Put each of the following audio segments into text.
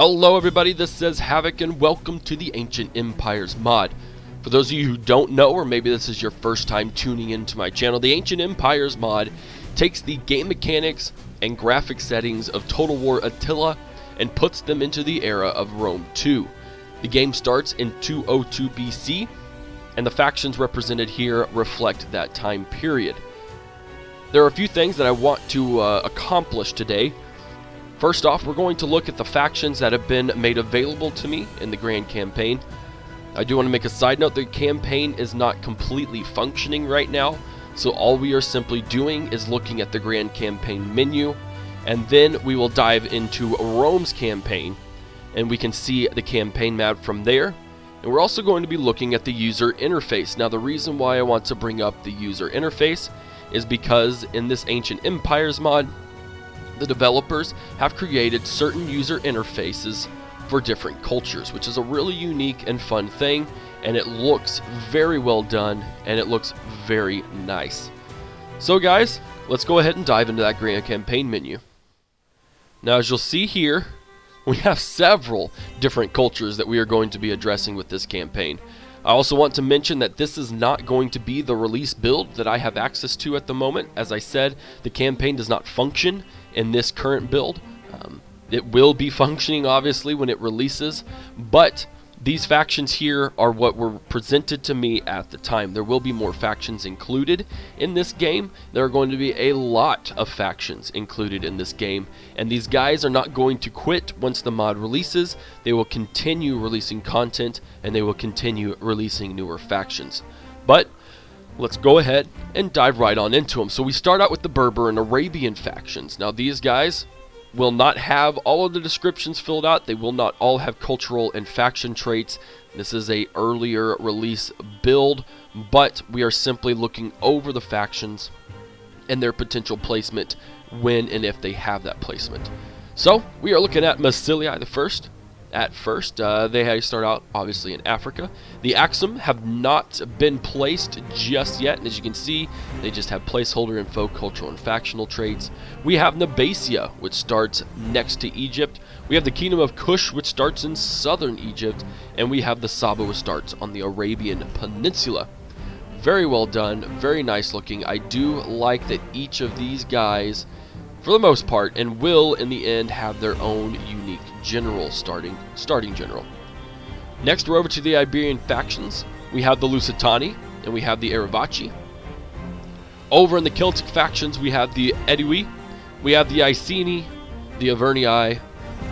Hello everybody, this is Havoc and welcome to the Ancient Empires mod. For those of you who don't know, or maybe this is your first time tuning into my channel, the Ancient Empires mod takes the game mechanics and graphic settings of Total War Attila and puts them into the era of Rome 2. The game starts in 202 BC, and the factions represented here reflect that time period. There are a few things that I want to accomplish today. First off, we're going to look at the factions that have been made available to me in the Grand Campaign. I do want to make a side note, the campaign is not completely functioning right now, so all we are simply doing is looking at the Grand Campaign menu, and then we will dive into Rome's campaign, and we can see the campaign map from there. And we're also going to be looking at the user interface. Now, the reason why I want to bring up the user interface is because in this Ancient Empires mod, the developers have created certain user interfaces for different cultures, which is a really unique and fun thing, and it looks very well done, and it looks very nice. So guys, let's go ahead and dive into that Grand Campaign menu. Now, as you'll see here, we have several different cultures that we are going to be addressing with this campaign. I also want to mention that this is not going to be the release build that I have access to at the moment. As I said, the campaign does not function in this current build. It will be functioning obviously when it releases, but these factions here are what were presented to me at the time. There will be more factions included in this game. There are going to be a lot of factions included in this game, and these guys are not going to quit once the mod releases. They will continue releasing content, and they will continue releasing newer factions. But let's go ahead and dive right on into them. So we start out with the Berber and Arabian factions. Now, these guys will not have all of the descriptions filled out. They will not all have cultural and faction traits. This is a earlier release build, but we are simply looking over the factions and their potential placement when and if they have that placement. So we are looking at Massilia the first. At first, they start out obviously in Africa. The Axum have not been placed just yet, and as you can see, they just have placeholder info, cultural and factional traits. We have Nabasia, which starts next to Egypt. We have the Kingdom of Kush, which starts in southern Egypt, and we have the Saba, which starts on the Arabian Peninsula. Very well done, very nice looking. I do like that each of these guys, for the most part, and will in the end have their own unique general, starting general. Next, we're over to the Iberian factions. We have the Lusitani and we have the Aravaci. Over in the Celtic factions, we have the Edui, we have the Iceni, the Avernii,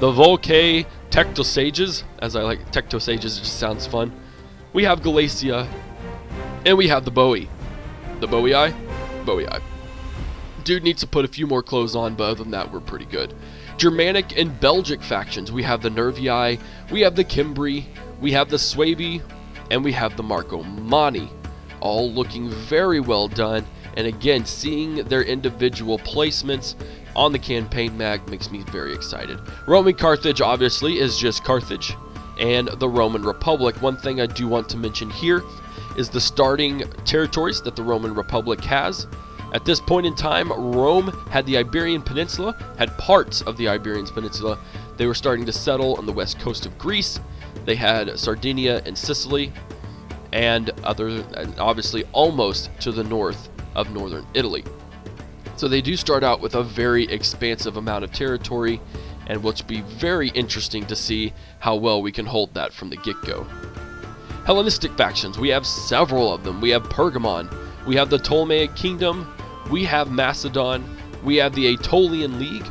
the Volcae Tectosages, as I like Tectosages, it just sounds fun. We have Galatia, and we have the Boii. The Boii. Dude needs to put a few more clothes on, but other than that, we're pretty good. Germanic and Belgic factions. We have the Nervii, we have the Cimbri, we have the Suebi, and we have the Marcomanni. All looking very well done, and again, seeing their individual placements on the campaign mag makes me very excited. Roman Carthage obviously is just Carthage, and the Roman Republic. One thing I do want to mention here is the starting territories that the Roman Republic has. At this point in time, Rome had the Iberian Peninsula, had parts of the Iberian Peninsula. They were starting to settle on the west coast of Greece. They had Sardinia and Sicily, and obviously almost to the north of northern Italy. So they do start out with a very expansive amount of territory, and which will be very interesting to see how well we can hold that from the get-go. Hellenistic factions, we have several of them. We have Pergamon, we have the Ptolemaic Kingdom, we have Macedon, we have the Aetolian League,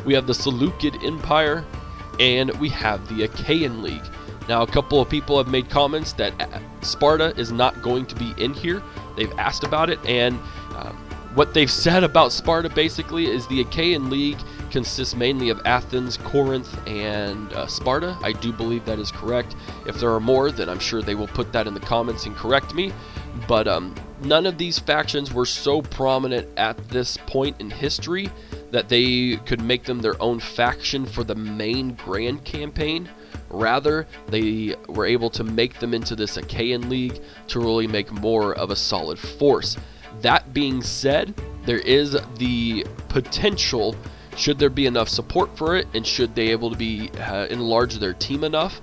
we have the Seleucid Empire, and we have the Achaean League. Now, a couple of people have made comments that Sparta is not going to be in here. They've asked about it, and what they've said about Sparta basically is the Achaean League consists mainly of Athens, Corinth, and Sparta. I do believe that is correct. If there are more, then I'm sure they will put that in the comments and correct me. But none of these factions were so prominent at this point in history that they could make them their own faction for the main grand campaign. Rather, they were able to make them into this Achaean League to really make more of a solid force. That being said, there is the potential Should there be enough support for it, and should they able to be enlarge their team enough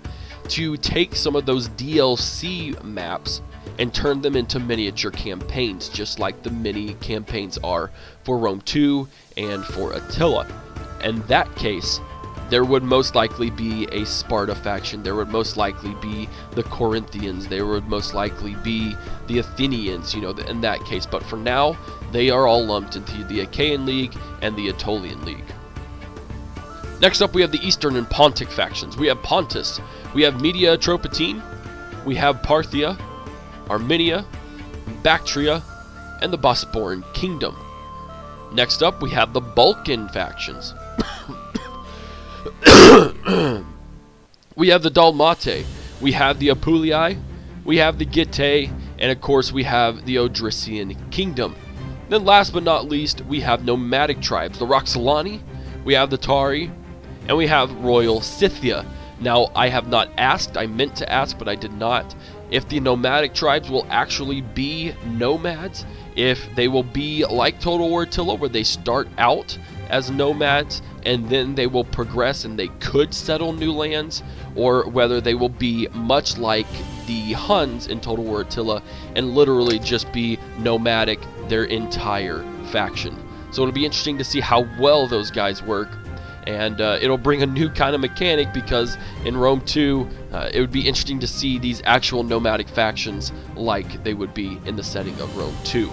to take some of those DLC maps and turn them into miniature campaigns, just like the mini campaigns are for Rome 2 and for Attila. In that case, there would most likely be a Sparta faction, there would most likely be the Corinthians, there would most likely be the Athenians, you know, in that case. But for now, they are all lumped into the Achaean League and the Aetolian League. Next up, we have the Eastern and Pontic factions. We have Pontus, we have Media Atropatene, we have Parthia, Armenia, Bactria, and the Bosporan Kingdom. Next up, we have the Balkan factions. We have the Dalmate, we have the Apulii, we have the Getae, and of course we have the Odrysian Kingdom. Then last but not least, we have nomadic tribes, the Roxolani, we have the Tari, and we have Royal Scythia. Now, I have not asked, I meant to ask, but I did not, if the nomadic tribes will actually be nomads, if they will be like Total War Attila, where they start out as nomads and then they will progress and they could settle new lands, or whether they will be much like the Huns in Total War Attila and literally just be nomadic their entire faction. So it'll be interesting to see how well those guys work, and it'll bring a new kind of mechanic, because in Rome 2 it would be interesting to see these actual nomadic factions like they would be in the setting of Rome 2.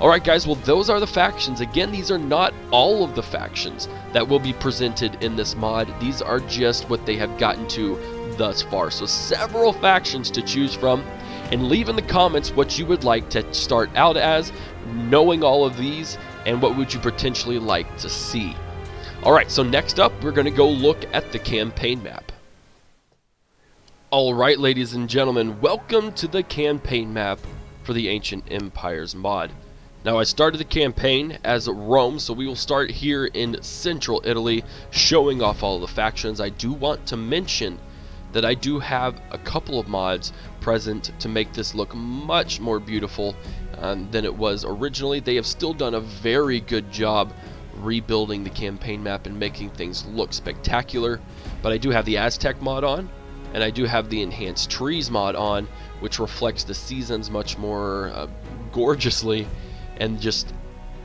Alright guys, well those are the factions. Again, these are not all of the factions that will be presented in this mod. These are just what they have gotten to thus far. So several factions to choose from, and leave in the comments what you would like to start out as, knowing all of these, and what would you potentially like to see. Alright, so next up we're going to go look at the campaign map. Alright ladies and gentlemen, welcome to the campaign map for the Ancient Empires mod. Now, I started the campaign as Rome, so we will start here in central Italy, showing off all of the factions. I do want to mention that I do have a couple of mods present to make this look much more beautiful than it was originally. They have still done a very good job rebuilding the campaign map and making things look spectacular, but I do have the Aztec mod on, and I do have the Enhanced Trees mod on, which reflects the seasons much more gorgeously. And just,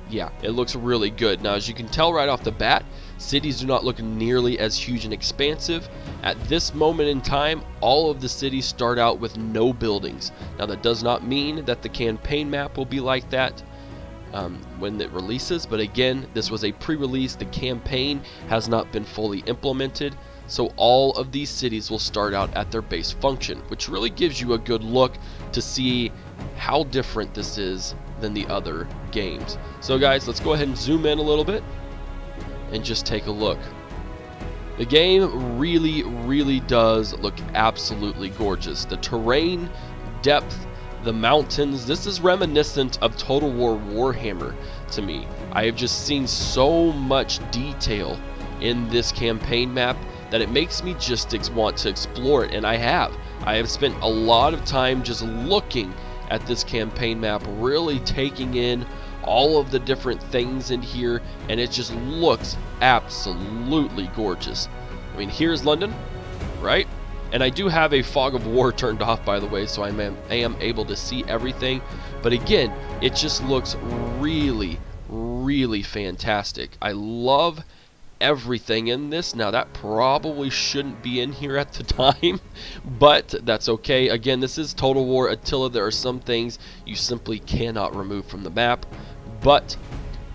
yeah, it looks really good. Now, as you can tell right off the bat, cities do not look nearly as huge and expansive. At this moment in time, all of the cities start out with no buildings. Now, that does not mean that the campaign map will be like that when it releases, but again, this was a pre-release. The campaign has not been fully implemented, so all of these cities will start out at their base function, which really gives you a good look to see how different this is than the other games. So guys, let's go ahead and zoom in a little bit and just take a look. The game really does look absolutely gorgeous. The terrain, depth, the mountains, this is reminiscent of Total War Warhammer to me. I have just seen so much detail in this campaign map that it makes me just want to explore it, and I have spent a lot of time just looking at this campaign map, really taking in all of the different things in here, and it just looks absolutely gorgeous. I mean, here's London, right? And I do have a fog of war turned off, by the way, so I am able to see everything. But again, it just looks really fantastic. I love everything in this. Now, that probably shouldn't be in here at the time, but that's okay. Again, this is Total War Attila. There are some things you simply cannot remove from the map, but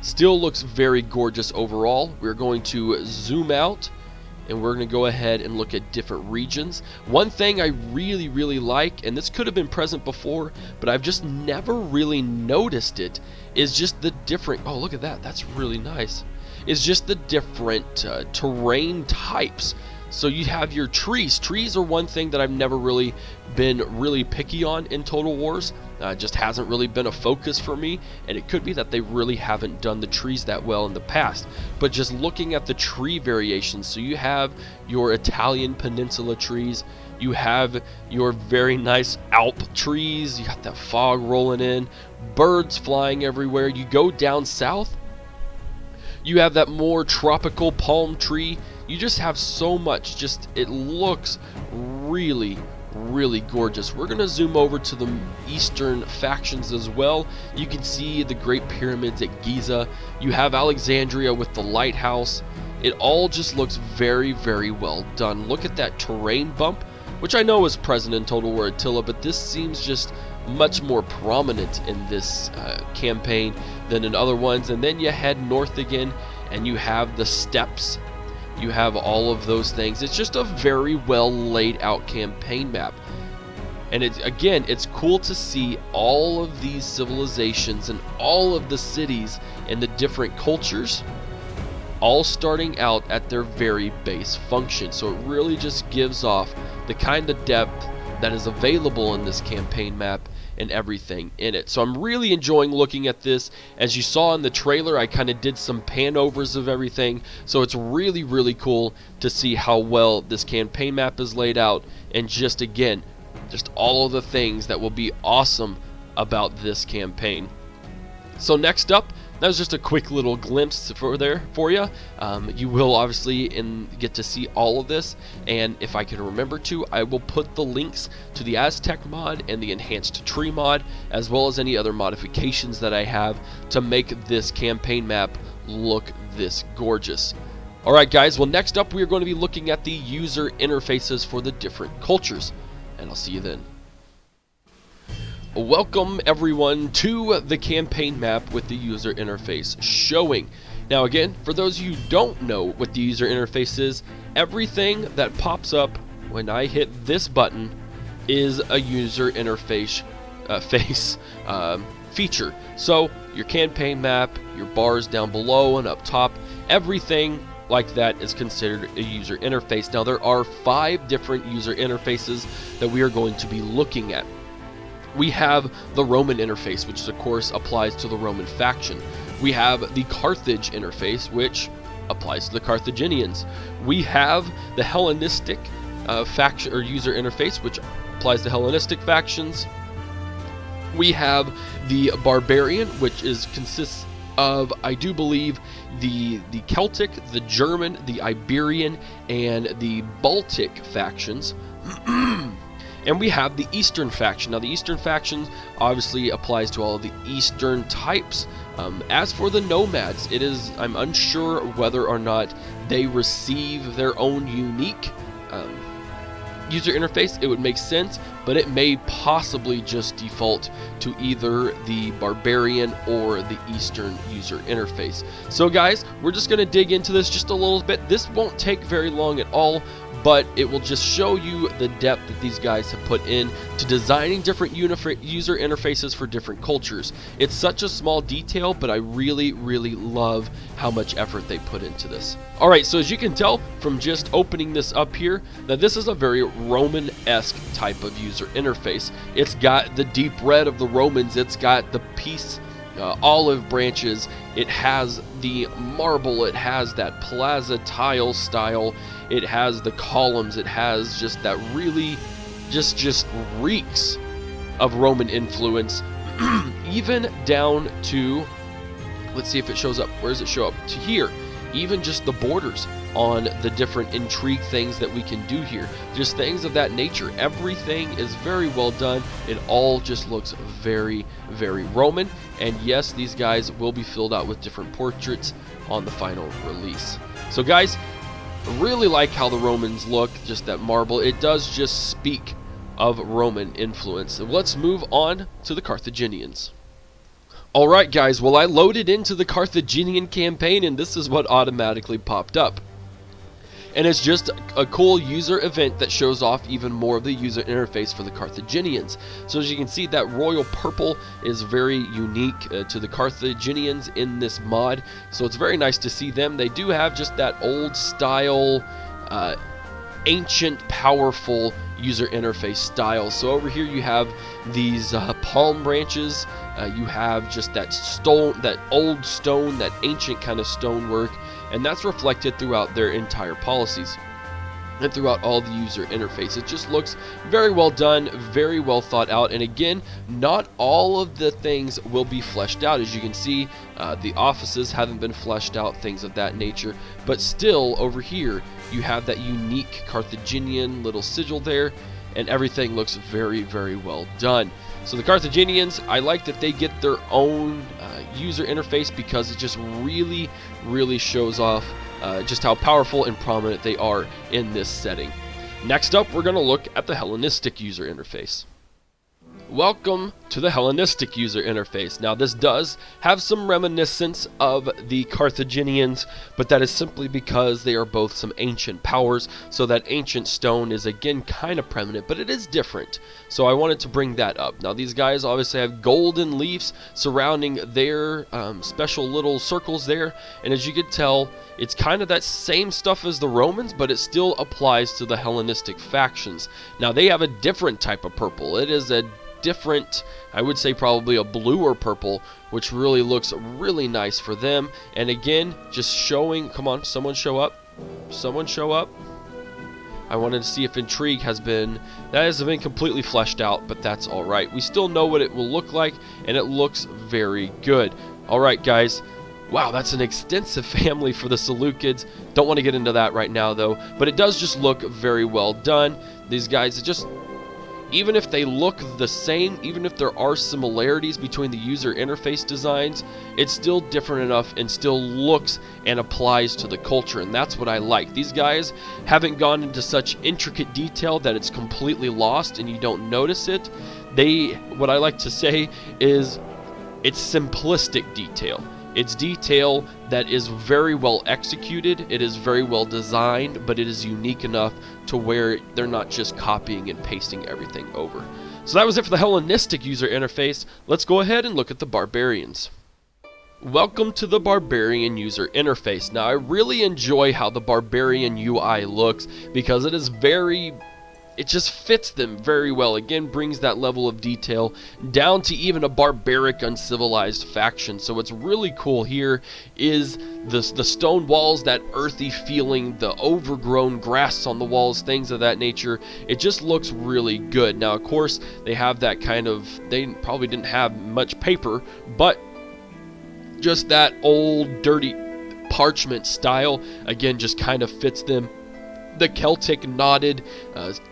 still looks very gorgeous overall. We're going to zoom out, and we're going to go ahead and look at different regions. One thing I really like, and this could have been present before, but I've just never really noticed it, is just the different, oh, look at that, that's really nice, is just the different terrain types. So you have your trees. Trees are one thing that I've never really been picky on in Total Wars. Just hasn't really been a focus for me, and it could be that they really haven't done the trees that well in the past. But just looking at the tree variations, so you have your Italian peninsula trees, you have your very nice Alp trees, you got that fog rolling in, birds flying everywhere. You go down south, You have that more tropical palm tree. You just have so much. Just, it looks really, really gorgeous. We're going to zoom over to the eastern factions as well. You can see the Great Pyramids at Giza. You have Alexandria with the lighthouse. It all just looks very, very well done. Look at that terrain bump, which I know is present in Total War Attila, but this seems just much more prominent in this campaign than in other ones. And then you head north again, and you have the steppes. You have all of those things. It's just a very well laid out campaign map. And again, it's cool to see all of these civilizations and all of the cities and the different cultures all starting out at their very base function. So it really just gives off the kind of depth that is available in this campaign map and everything in it. So I'm really enjoying looking at this. As you saw in the trailer, I kind of did some pan overs of everything, so it's really, really cool to see how well this campaign map is laid out, and just again, just all of the things that will be awesome about this campaign. So next up, that was just a quick little glimpse for you. You will obviously get to see all of this, and if I can remember to, I will put the links to the Aztec mod and the enhanced tree mod, as well as any other modifications that I have to make this campaign map look this gorgeous. Alright guys, well next up we are going to be looking at the user interfaces for the different cultures, and I'll see you then. Welcome everyone to the campaign map with the user interface showing. Now again, for those of you who don't know what the user interface is, everything that pops up when I hit this button is a user interface feature. So your campaign map, your bars down below and up top, everything like that is considered a user interface. Now there are 5 different user interfaces that we are going to be looking at. We have the Roman interface, which of course applies to the Roman faction. We have the Carthage interface, which applies to the Carthaginians. We have the Hellenistic faction or user interface, which applies to Hellenistic factions. We have the Barbarian, which consists of, I do believe, the Celtic, the German, the Iberian, and the Baltic factions. And we have the Eastern faction. Now the Eastern faction obviously applies to all of the Eastern types. As for the nomads, I'm unsure whether or not they receive their own unique user interface. It would make sense, but it may possibly just default to either the Barbarian or the Eastern user interface. So guys, we're just going to dig into this just a little bit. This won't take very long at all, but it will just show you the depth that these guys have put in to designing different user interfaces for different cultures. It's such a small detail, but I really, really love how much effort they put into this. Alright, so as you can tell from just opening this up here, that this is a very Roman-esque type of user interface. It's got the deep red of the Romans, it's got the peace olive branches, it has the marble, it has that plaza tile style, it has the columns, it has just that really just reeks of Roman influence, even down to, let's see if it shows up, where does it show up? To here, even just the borders on the different intrigue things that we can do here, just things of that nature. Everything is very well done. It all just looks very, very Roman, and yes, these guys will be filled out with different portraits on the final release. So guys, I really like how the Romans look, just that marble. It does just speak of Roman influence. So let's move on to the Carthaginians. Alright guys, well I loaded into the Carthaginian campaign and this is what automatically popped up. And it's just a cool user event that shows off even more of the user interface for the Carthaginians. So as you can see, that royal purple is very unique to the Carthaginians in this mod. So it's very nice to see them. They do have just that old style, ancient, powerful user interface style. So over here you have these palm branches. You have just that stone, that old stone, that ancient kind of stonework, and that's reflected throughout their entire policies. and throughout all the user interface. It just looks very well done, very well thought out, and again, not all of the things will be fleshed out. As you can see, the offices haven't been fleshed out, things of that nature, but still over here you have that unique Carthaginian little sigil there, and everything looks very, very well done. So the Carthaginians, I like that they get their own user interface because it just really, really shows off just how powerful and prominent they are in this setting. Next up, we're going to look at the Hellenistic user interface. Welcome to the Hellenistic user interface. Now this does have some reminiscence of the Carthaginians, but that is simply because they are both some ancient powers, so that ancient stone is again kind of prominent, but it is different. So I wanted to bring that up. Now these guys obviously have golden leaves surrounding their special little circles there, and as you can tell, it's kind of that same stuff as the Romans, but it still applies to the Hellenistic factions. Now they have a different type of purple. It is a different, I would say probably a bluer purple, which really looks really nice for them. And again, just showing, come on, someone show up. Someone show up. I wanted to see if intrigue hasn't been completely fleshed out, but that's all right. We still know what it will look like, and it looks very good. All right, guys. Wow, that's an extensive family for the Seleucids. Don't want to get into that right now, though, but it does just look very well done. These guys, even if they look the same, even if there are similarities between the user interface designs, it's still different enough and still looks and applies to the culture, and that's what I like. These guys haven't gone into such intricate detail that it's completely lost and you don't notice it. What I like to say is it's simplistic detail. It's detail that is very well executed, it is very well designed, but it is unique enough to where they're not just copying and pasting everything over. So that was it for the Hellenistic user interface. Let's go ahead and look at the Barbarians. Welcome to the Barbarian user interface. Now I really enjoy how the Barbarian UI looks because it just fits them very well. Again, brings that level of detail down to even a barbaric, uncivilized faction. So what's really cool here is the stone walls, that earthy feeling, the overgrown grass on the walls, things of that nature. It just looks really good. Now, of course, they have that they probably didn't have much paper, but just that old, dirty parchment style, again, just kind of fits them. The Celtic knotted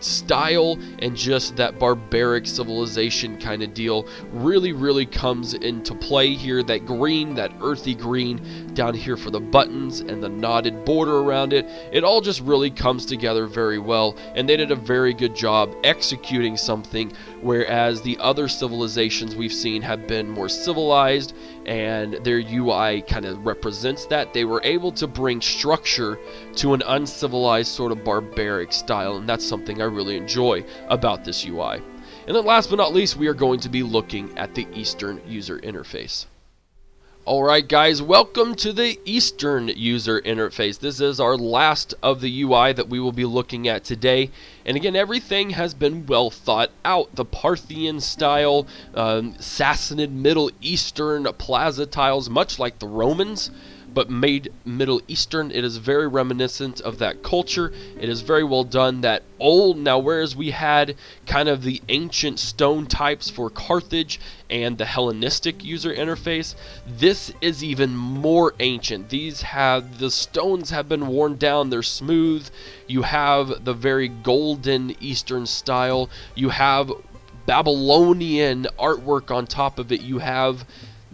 style and just that barbaric civilization kind of deal really, really comes into play here. That green, that earthy green down here for the buttons and the knotted border around it, it all just really comes together very well, and they did a very good job executing something, whereas the other civilizations we've seen have been more civilized and their UI kind of represents that. They were able to bring structure to an uncivilized sort of barbaric style, and that's something I really enjoy about this UI. And then last but not least, we are going to be looking at the Eastern user interface. Alright guys, welcome to the Eastern user interface. This is our last of the UI that we will be looking at today. And again, everything has been well thought out. The Parthian style, Sassanid Middle Eastern plaza tiles, much like the Romans, but made Middle Eastern. It is very reminiscent of that culture. It is very well done. That old, now whereas we had kind of the ancient stone types for Carthage and the Hellenistic user interface, this is even more ancient. The stones have been worn down, they're smooth. You have the very golden Eastern style. You have Babylonian artwork on top of it. You have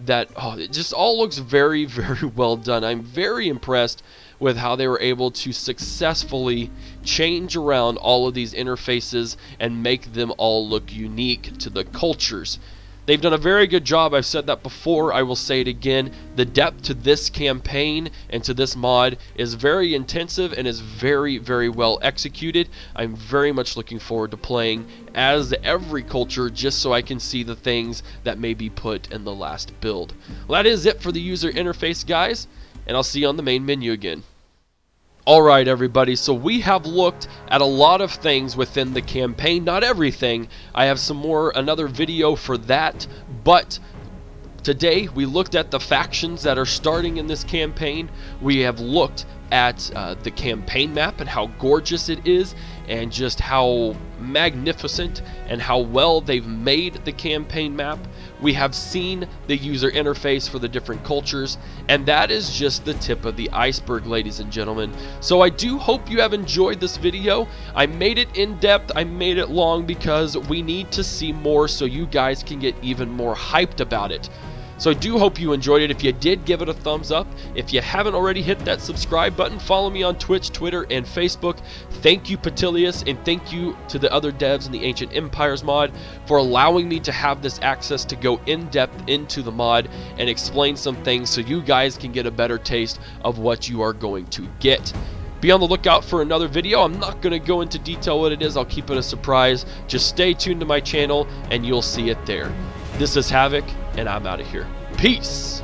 that, it just all looks very, very well done. I'm very impressed with how they were able to successfully change around all of these interfaces and make them all look unique to the cultures. They've done a very good job. I've said that before, I will say it again. The depth to this campaign and to this mod is very intensive and is very, very well executed. I'm very much looking forward to playing as every culture just so I can see the things that may be put in the last build. Well, that is it for the user interface, guys, and I'll see you on the main menu again. Alright everybody, so we have looked at a lot of things within the campaign, not everything. I have another video for that, but today we looked at the factions that are starting in this campaign. We have looked at the campaign map and how gorgeous it is, and just how magnificent and how well they've made the campaign map. We have seen the user interface for the different cultures, and that is just the tip of the iceberg, ladies and gentlemen. So I do hope you have enjoyed this video. I made it in depth, I made it long, because we need to see more so you guys can get even more hyped about it. So I do hope you enjoyed it. If you did, give it a thumbs up. If you haven't already, hit that subscribe button. Follow me on Twitch, Twitter, and Facebook. Thank you, Patilius, and thank you to the other devs in the Ancient Empires mod for allowing me to have this access to go in depth into the mod and explain some things so you guys can get a better taste of what you are going to get. Be on the lookout for another video. I'm not going to go into detail what it is. I'll keep it a surprise. Just stay tuned to my channel and you'll see it there. This is Havoc, and I'm out of here. Peace!